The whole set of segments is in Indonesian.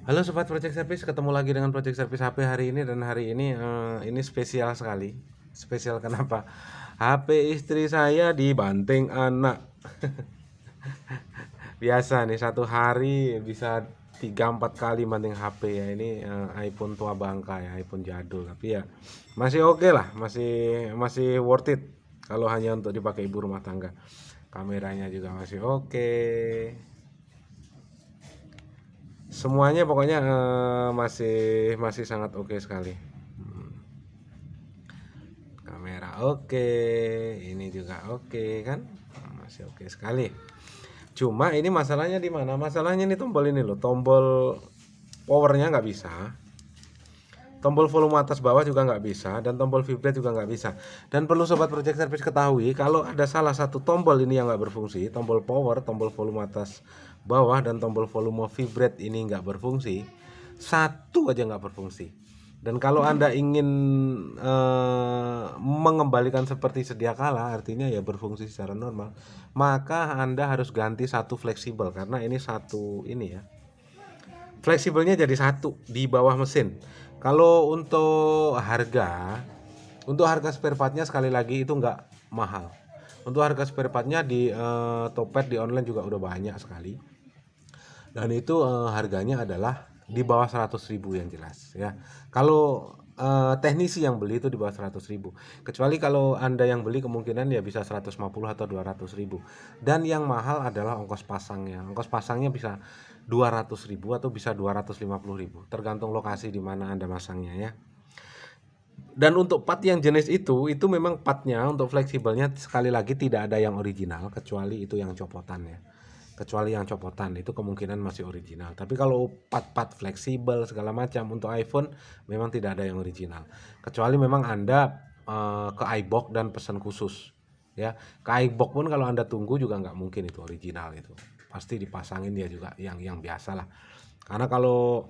Halo Sobat Project Service, ketemu lagi dengan Project Service HP hari ini. Dan hari ini spesial sekali. Spesial kenapa? HP istri saya dibanting anak. Biasa nih, satu hari bisa 3-4 kali banting HP ya. Ini iPhone tua bangka ya, iPhone jadul. Tapi ya masih oke lah, masih masih worth it kalau hanya untuk dipakai ibu rumah tangga. Kameranya juga masih oke. Semuanya pokoknya masih masih sangat oke sekali. Kamera oke, ini juga oke kan? Masih oke sekali. Cuma ini masalahnya di mana? Masalahnya ini tombol ini loh, tombol powernya nggak bisa, tombol volume atas bawah juga nggak bisa, dan tombol vibrate juga nggak bisa. Dan perlu Sobat Project Service ketahui, kalau ada salah satu tombol ini yang nggak berfungsi, tombol power, tombol volume atas bawah, dan tombol volume vibrate ini nggak berfungsi, satu aja nggak berfungsi. Dan kalau Anda ingin mengembalikan seperti sedia kala, artinya ya berfungsi secara normal, maka Anda harus ganti satu fleksibel, karena ini satu ini ya. Fleksibelnya jadi satu di bawah mesin. Kalau untuk harga spare partnya sekali lagi itu nggak mahal. Untuk harga spare partnya di Topet di online juga udah banyak sekali. Dan itu harganya adalah di bawah 100.000 yang jelas ya. Kalau teknisi yang beli itu di bawah 100.000. Kecuali kalau Anda yang beli kemungkinan ya bisa 150 atau 200.000. Dan yang mahal adalah ongkos pasangnya. Ongkos pasangnya bisa 200.000 atau bisa 250.000, tergantung lokasi di mana Anda masangnya ya. Dan untuk part yang jenis itu memang partnya untuk fleksibelnya sekali lagi tidak ada yang original, kecuali itu yang copotan ya. Kecuali yang copotan itu kemungkinan masih original. Tapi kalau part-part fleksibel segala macam untuk iPhone memang tidak ada yang original. Kecuali memang Anda ke iBox dan pesan khusus ya. Ke iBox pun kalau Anda tunggu juga nggak mungkin itu original itu. Pasti dipasangin dia juga yang biasa lah. Karena kalau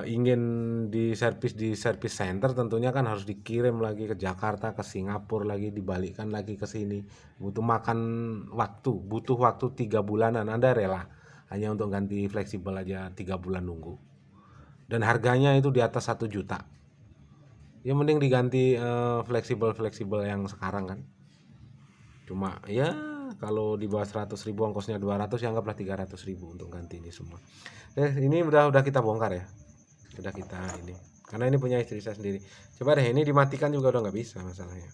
ingin di service center tentunya kan harus dikirim lagi ke Jakarta, ke Singapura lagi, dibalikkan lagi ke sini. Butuh waktu 3 bulanan. Anda rela hanya untuk ganti fleksibel aja 3 bulan nunggu. Dan harganya itu di atas 1 juta. Ya mending diganti fleksibel yang sekarang kan. Cuma ya kalau di bawah 100.000 ongkosnya 200, ya anggaplah 300.000 untuk ganti ini semua. Ini udah kita bongkar ya. Udah kita ini, karena ini punya istri saya sendiri. Coba deh, ini dimatikan juga udah nggak bisa masalahnya.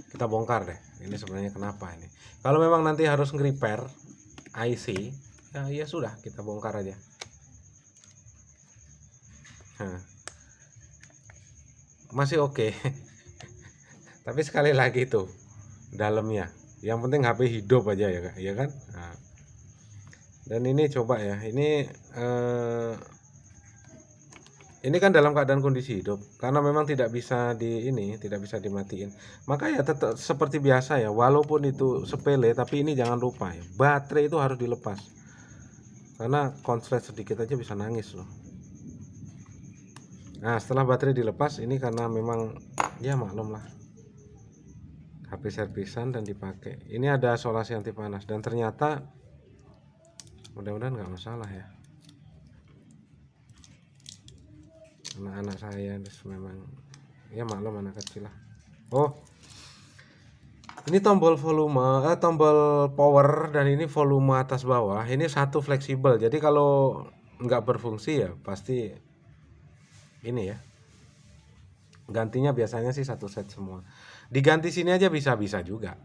Kita bongkar deh, ini sebenarnya kenapa ini. Kalau memang nanti harus nge-repair IC, ya sudah, kita bongkar aja. Nah, masih oke. Tapi sekali lagi tuh dalamnya, yang penting HP hidup aja ya kak, ya kan. Nah, dan ini coba ya, ini kan dalam keadaan kondisi hidup, karena memang tidak bisa dimatiin. Maka ya tetap seperti biasa ya, walaupun itu sepele, tapi ini jangan lupa ya, baterai itu harus dilepas. Karena konslet sedikit aja bisa nangis loh. Nah, setelah baterai dilepas, ini karena memang ya maklum lah, HP servisan dan dipakai. Ini ada solasi anti panas dan ternyata mudah-mudahan nggak masalah ya. Anak-anak saya memang ya maklum anak kecil lah. Oh, ini tombol tombol power, dan ini volume atas bawah. Ini satu fleksibel. Jadi kalau nggak berfungsi ya pasti ini ya. Gantinya biasanya sih satu set semua. Diganti sini aja bisa juga.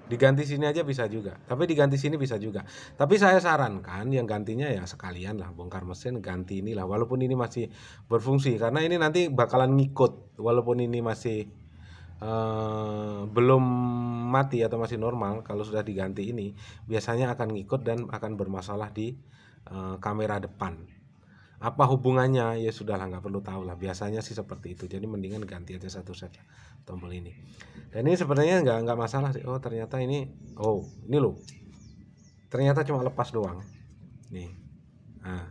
Diganti sini aja bisa juga. Tapi diganti sini bisa juga. Tapi saya sarankan yang gantinya ya sekalian lah, bongkar mesin ganti inilah, walaupun ini masih berfungsi, karena ini nanti bakalan ngikut walaupun ini masih belum mati atau masih normal. Kalau sudah diganti ini biasanya akan ngikut dan akan bermasalah di kamera depan. Apa hubungannya ya sudahlah, nggak perlu tahu lah, biasanya sih seperti itu. Jadi mendingan ganti aja satu set tombol ini. Dan ini sebenarnya nggak masalah sih. Ternyata ini loh, ternyata cuma lepas doang nih. Nah,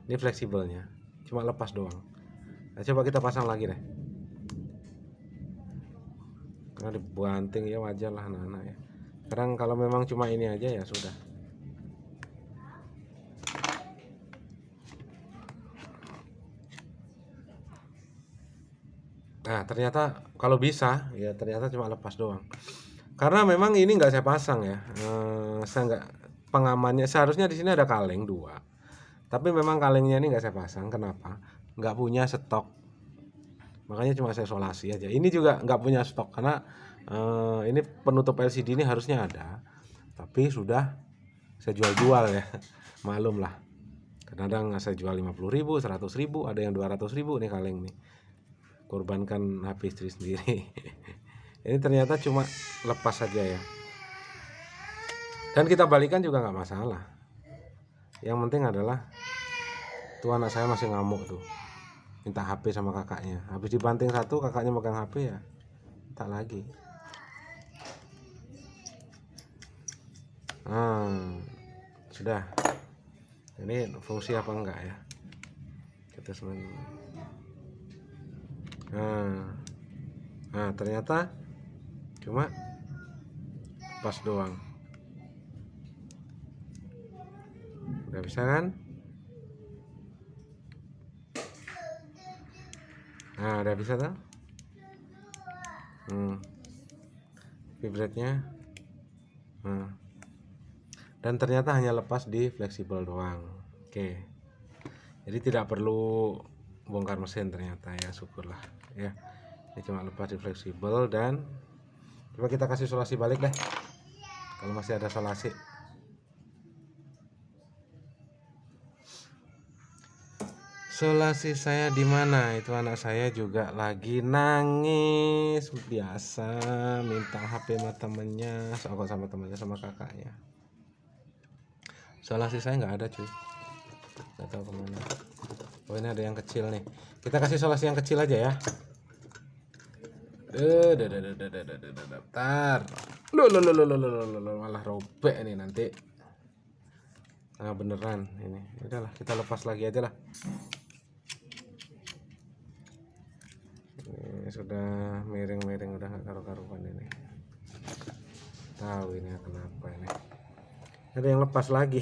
ini fleksibelnya cuma lepas doang. Nah, coba kita pasang lagi deh. Karena dibanting ya wajar lah anak-anak ya. Sekarang kalau memang cuma ini aja ya sudah. Nah ternyata kalau bisa ya ternyata cuma lepas doang, karena memang ini nggak saya pasang ya. Saya nggak, pengamannya seharusnya di sini ada kaleng dua, tapi memang kalengnya ini nggak saya pasang. Kenapa? Nggak punya stok, makanya cuma saya solasi aja. Ini juga nggak punya stok karena ini penutup LCD ini harusnya ada, tapi sudah saya jual-jual ya. Malum lah, kadang-kadang saya jual 50.000, 100.000, ada yang 200.000 nih kaleng nih, korbankan HP istri sendiri. Ini ternyata cuma lepas saja ya, dan kita balikan juga nggak masalah. Yang penting adalah tuh anak saya masih ngamuk tuh, minta HP sama kakaknya. Habis dibanting satu, kakaknya megang HP ya minta lagi. Sudah. Ini fungsi apa enggak ya, kita sebenarnya. Ternyata cuma pas doang. Udah bisa kan? Udah bisa tuh. Vibrate-nya. Dan ternyata hanya lepas di fleksibel doang. Oke. Jadi tidak perlu bongkar mesin ternyata ya, syukurlah ya. Ini cuma lepas di fleksibel. Dan coba kita kasih solasi balik deh, kalau masih ada solasi. Solasi saya di mana? Itu anak saya juga lagi nangis biasa, minta HP sama temennya, sama temennya, sama kakaknya. Solasi saya nggak ada cuy, nggak tahu kemana. Oh ini ada yang kecil nih, kita kasih solasi yang kecil aja ya. Daftar. Malah robek ini nanti. Beneran ini. Udahlah, kita lepas lagi aja lah. Ini sudah miring-miring, udah nggak karu-karuan ini. Tahu ini kenapa ini. Ada yang lepas lagi.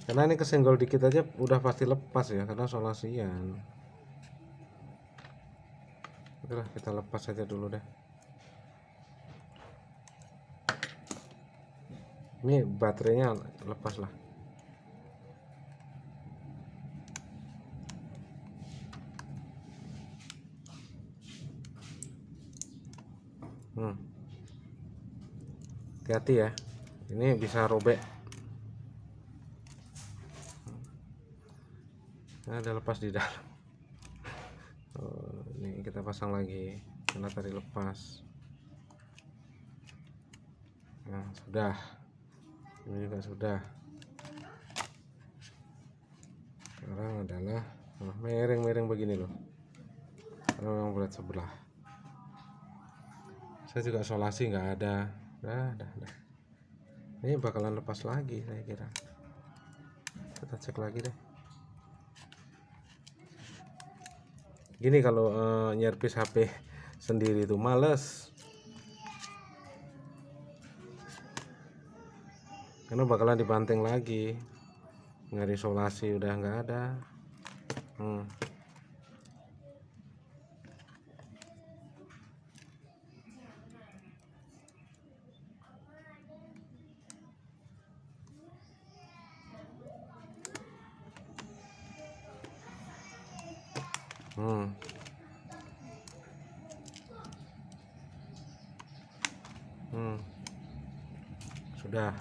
Karena ini kesenggol dikit aja udah pasti lepas ya, karena solasian. Udahlah, kita lepas saja dulu deh. Ini baterainya lepas lah. Hati-hati ya, ini bisa robek. Ada lepas di dalam. Ini kita pasang lagi karena tadi lepas. Sudah. Ini juga sudah. Sekarang adalah miring-miring begini loh, karena memang berat sebelah. Saya juga solasi nggak ada. Dah. Ini bakalan lepas lagi saya kira. Kita cek lagi deh. Gini kalau nyerpis HP sendiri itu males, karena bakalan dibanting lagi. Nyari solasi udah nggak ada. Sudah.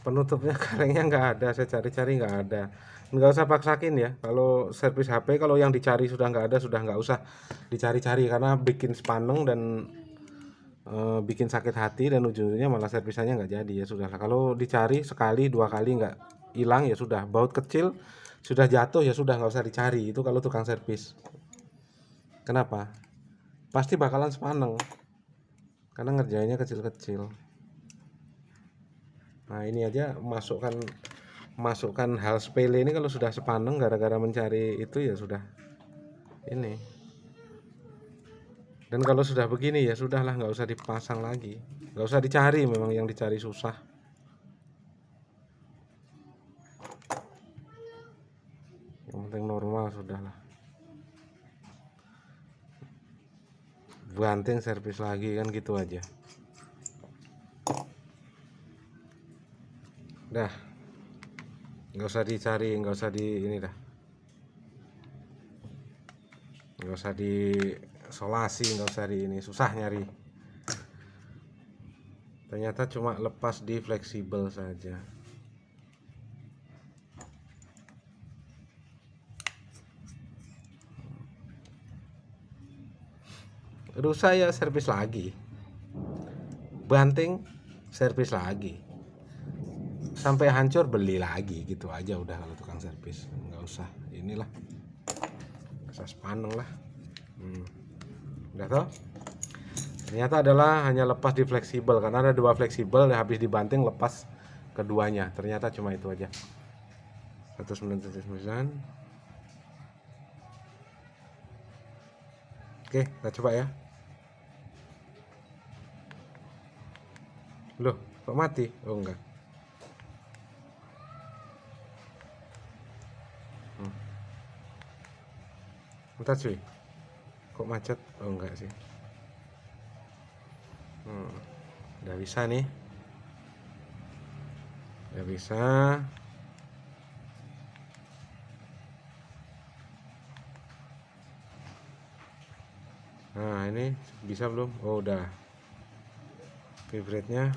Penutupnya kalengnya nggak ada, saya cari-cari nggak ada. Nggak usah paksakin ya, kalau servis HP kalau yang dicari sudah nggak ada, sudah nggak usah dicari-cari, karena bikin sepaneng dan bikin sakit hati, dan ujungnya malah servisannya nggak jadi. Ya sudah, kalau dicari sekali dua kali nggak hilang ya sudah, baut kecil sudah jatuh ya sudah, nggak usah dicari. Itu kalau tukang servis. Kenapa? Pasti bakalan sepaneng karena ngerjainnya kecil-kecil. Nah ini aja masukkan hal sepele ini, kalau sudah sepaneng gara-gara mencari itu ya sudah ini. Dan kalau sudah begini ya sudahlah, nggak usah dipasang lagi, nggak usah dicari, memang yang dicari susah. Yang penting normal sudahlah. banting servis lagi kan gitu aja. Dah, nggak usah dicari, nggak usah di ini dah, nggak usah di solasi, nggak usah di ini, susah nyari. Ternyata cuma lepas di fleksibel saja. Rusak ya servis lagi, banting servis lagi, sampai hancur beli lagi, gitu aja udah kalau tukang servis. Nggak usah inilah, nggak usah sepaneng lah. Udah toh. Ternyata adalah hanya lepas di fleksibel, karena ada dua fleksibel, habis dibanting lepas keduanya. Ternyata cuma itu aja. 199. Oke, kita coba ya. Loh, kok mati? Oh enggak. Bentar cuy, kok macet? Oh enggak sih. Udah bisa nih, udah bisa. Nah ini bisa belum? Oh udah, vibrate-nya.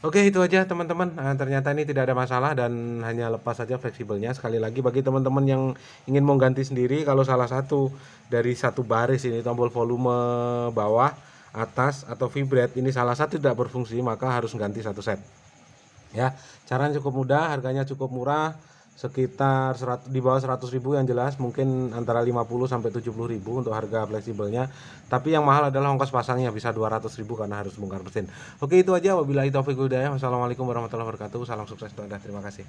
Oke, itu aja teman-teman. Ternyata ini tidak ada masalah dan hanya lepas saja fleksibelnya. Sekali lagi bagi teman-teman yang ingin mau ganti sendiri, kalau salah satu dari satu baris ini, tombol volume bawah, atas atau vibrate ini salah satu tidak berfungsi, maka harus ganti satu set. Ya, caranya cukup mudah, harganya cukup murah, sekitar di bawah 100.000 yang jelas, mungkin antara 50 sampai 70.000 untuk harga fleksibelnya. Tapi yang mahal adalah ongkos pasangnya, bisa 200.000 karena harus bongkar mesin. Oke, itu aja. Wabillahi taufiq wal hidayah. Wassalamualaikum warahmatullahi wabarakatuh. Salam sukses untuk Anda. Terima kasih.